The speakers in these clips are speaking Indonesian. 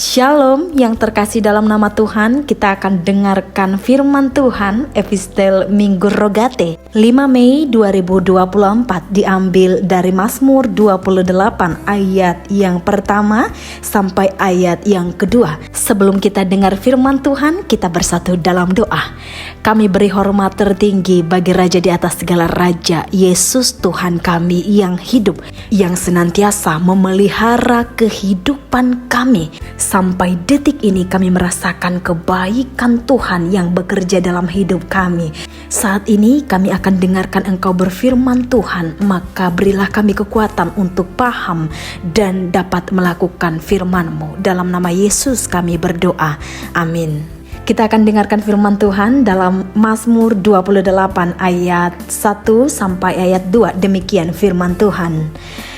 Shalom yang terkasih dalam nama Tuhan, kita akan dengarkan firman Tuhan Epistel Minggu Rogate 5 Mei 2024 diambil dari Mazmur 28 ayat yang pertama sampai ayat yang kedua. Sebelum kita dengar firman Tuhan, kita bersatu dalam doa. Kami beri hormat tertinggi bagi Raja di atas segala raja, Yesus Tuhan kami yang hidup, yang senantiasa memelihara kehidupan kami. Sampai detik ini kami merasakan kebaikan Tuhan yang bekerja dalam hidup kami. Saat ini kami akan dengarkan Engkau berfirman Tuhan, maka berilah kami kekuatan untuk paham dan dapat melakukan firman-Mu. Dalam nama Yesus kami berdoa, amin. Kita akan dengarkan firman Tuhan dalam Mazmur 28 ayat 1 sampai ayat 2. Demikian firman Tuhan.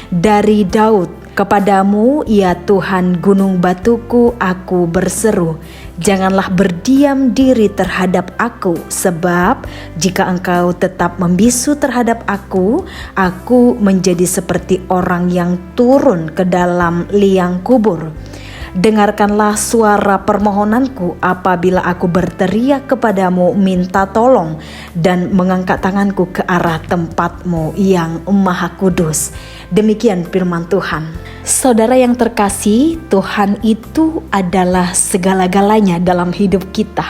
Dari Daud, kepadamu ya Tuhan gunung batuku, aku berseru. Janganlah berdiam diri terhadap aku, sebab jika engkau tetap membisu terhadap aku menjadi seperti orang yang turun ke dalam liang kubur. Dengarkanlah suara permohonanku apabila aku berteriak kepadamu minta tolong dan mengangkat tanganku ke arah tempat-Mu yang Maha Kudus. Demikian firman Tuhan. Saudara yang terkasih, Tuhan itu adalah segala-galanya dalam hidup kita.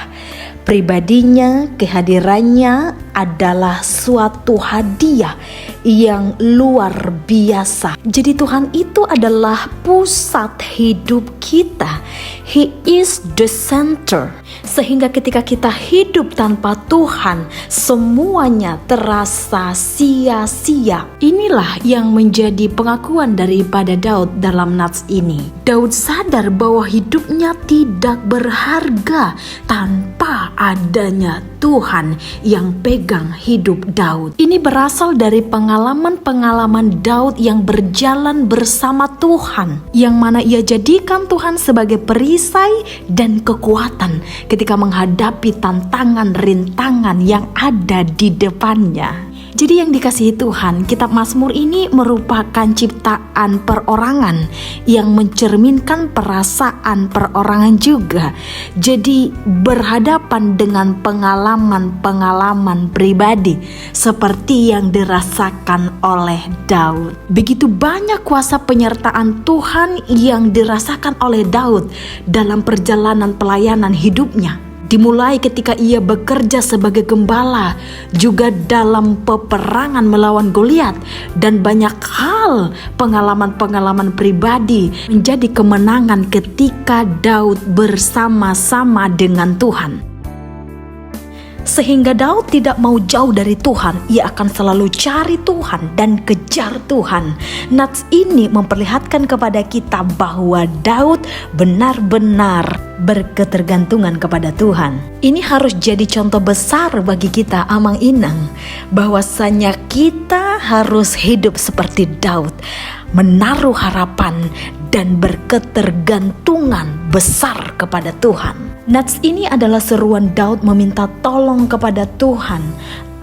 Pribadinya, kehadirannya adalah suatu hadiah yang luar biasa. Jadi Tuhan itu adalah pusat hidup kita. He is the center. Sehingga ketika kita hidup tanpa Tuhan, semuanya terasa sia-sia. Inilah yang menjadi pengakuan daripada Daud dalam nats ini. Daud sadar bahwa hidupnya tidak berharga tanpa adanya Tuhan yang pegang hidup Daud. Ini berasal dari pengalaman-pengalaman Daud yang berjalan bersama Tuhan, yang mana ia jadikan Tuhan sebagai perisai dan kekuatan ketika menghadapi tantangan rintangan yang ada di depannya. Jadi yang dikasihi Tuhan, kitab Mazmur ini merupakan ciptaan perorangan yang mencerminkan perasaan perorangan juga. Jadi berhadapan dengan pengalaman-pengalaman pribadi seperti yang dirasakan oleh Daud. Begitu banyak kuasa penyertaan Tuhan yang dirasakan oleh Daud dalam perjalanan pelayanan hidupnya. Dimulai ketika ia bekerja sebagai gembala, juga dalam peperangan melawan Goliat, dan banyak hal pengalaman-pengalaman pribadi menjadi kemenangan ketika Daud bersama-sama dengan Tuhan. Sehingga Daud tidak mau jauh dari Tuhan, ia akan selalu cari Tuhan dan kejar Tuhan. Nats ini memperlihatkan kepada kita bahwa Daud benar-benar berketergantungan kepada Tuhan. Ini harus jadi contoh besar bagi kita amang inang, bahwasanya kita harus hidup seperti Daud, menaruh harapan dan berketergantungan besar kepada Tuhan. Nats ini adalah seruan Daud meminta tolong kepada Tuhan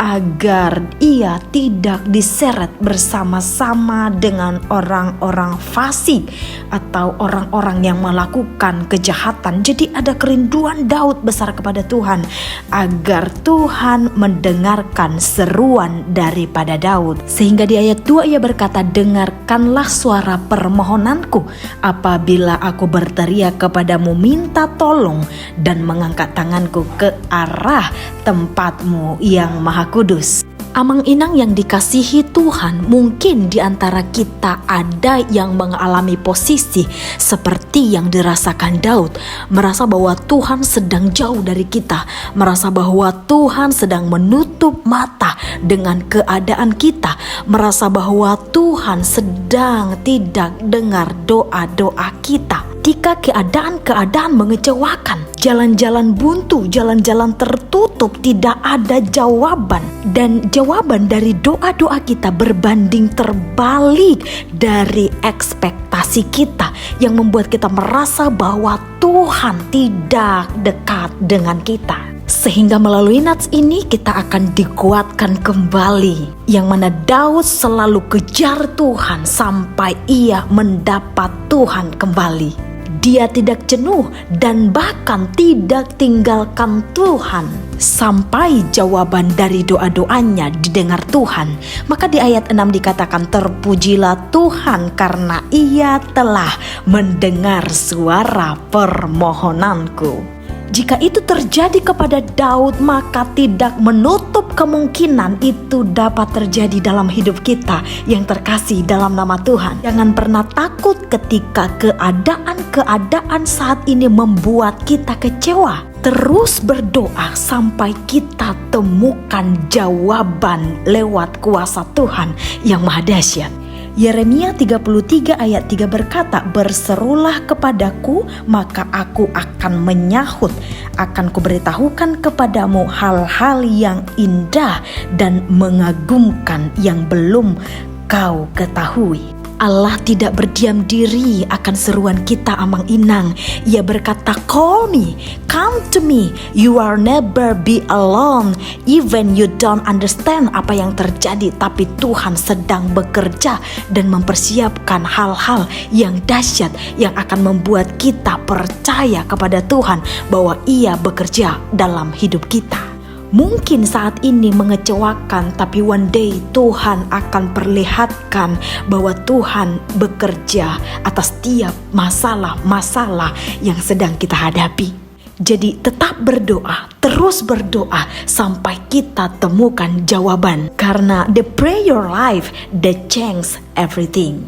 agar ia tidak diseret bersama-sama dengan orang-orang fasik atau orang-orang yang melakukan kejahatan. Jadi ada kerinduan Daud besar kepada Tuhan agar Tuhan mendengarkan seruan daripada Daud. Sehingga di ayat 2 ia berkata, dengarkanlah suara permohonanku apabila aku berteriak kepadamu minta tolong dan mengangkat tanganku ke arah tempat-Mu yang Maha Kudus. Amang inang yang dikasihi Tuhan, mungkin di antara kita ada yang mengalami posisi seperti yang dirasakan Daud, merasa bahwa Tuhan sedang jauh dari kita, merasa bahwa Tuhan sedang menutup mata dengan keadaan kita, merasa bahwa Tuhan sedang tidak dengar doa-doa kita. Ketika keadaan-keadaan mengecewakan, jalan-jalan buntu, jalan-jalan tertutup, tidak ada jawaban. Dan jawaban dari doa-doa kita berbanding terbalik dari ekspektasi kita, yang membuat kita merasa bahwa Tuhan tidak dekat dengan kita. Sehingga melalui nats ini kita akan dikuatkan kembali, yang mana Daud selalu kejar Tuhan sampai ia mendapat Tuhan kembali. Dia tidak jenuh dan bahkan tidak tinggalkan Tuhan sampai jawaban dari doa-doanya didengar Tuhan. Maka di ayat 6 dikatakan, terpujilah Tuhan karena Ia telah mendengar suara permohonanku. Jika itu terjadi kepada Daud, maka tidak menutup kemungkinan itu dapat terjadi dalam hidup kita yang terkasih dalam nama Tuhan. Jangan pernah takut ketika keadaan saat ini membuat kita kecewa. Terus berdoa sampai kita temukan jawaban lewat kuasa Tuhan yang maha dahsyat. Yeremia 33 ayat 3 berkata, berserulah kepadaku, maka aku akan menyahut. Akan kuberitahukan kepadamu hal-hal yang indah dan mengagumkan yang belum kau ketahui. Allah tidak berdiam diri akan seruan kita, Amang Inang. Ia berkata, call me, come to me, you are never be alone. Even you don't understand apa yang terjadi, tapi Tuhan sedang bekerja dan mempersiapkan hal-hal yang dahsyat yang akan membuat kita percaya kepada Tuhan bahwa Ia bekerja dalam hidup kita. Mungkin saat ini mengecewakan, tapi one day Tuhan akan perlihatkan bahwa Tuhan bekerja atas setiap masalah-masalah yang sedang kita hadapi. Jadi tetap berdoa, terus berdoa sampai kita temukan jawaban. Karena the prayer life that change everything.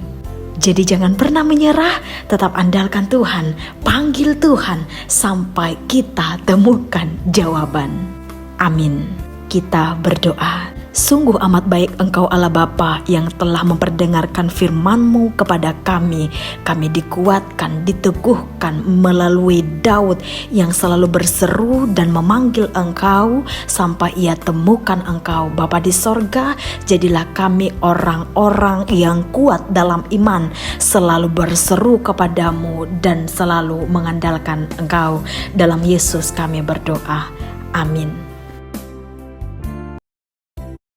Jadi jangan pernah menyerah, tetap andalkan Tuhan, panggil Tuhan sampai kita temukan jawaban. Amin. Kita berdoa. Sungguh amat baik Engkau Allah Bapa yang telah memperdengarkan firman-Mu kepada kami. Kami dikuatkan, diteguhkan melalui Daud yang selalu berseru dan memanggil Engkau sampai ia temukan Engkau. Bapa di sorga, jadilah kami orang-orang yang kuat dalam iman, selalu berseru kepadamu dan selalu mengandalkan Engkau. Dalam Yesus kami berdoa. Amin.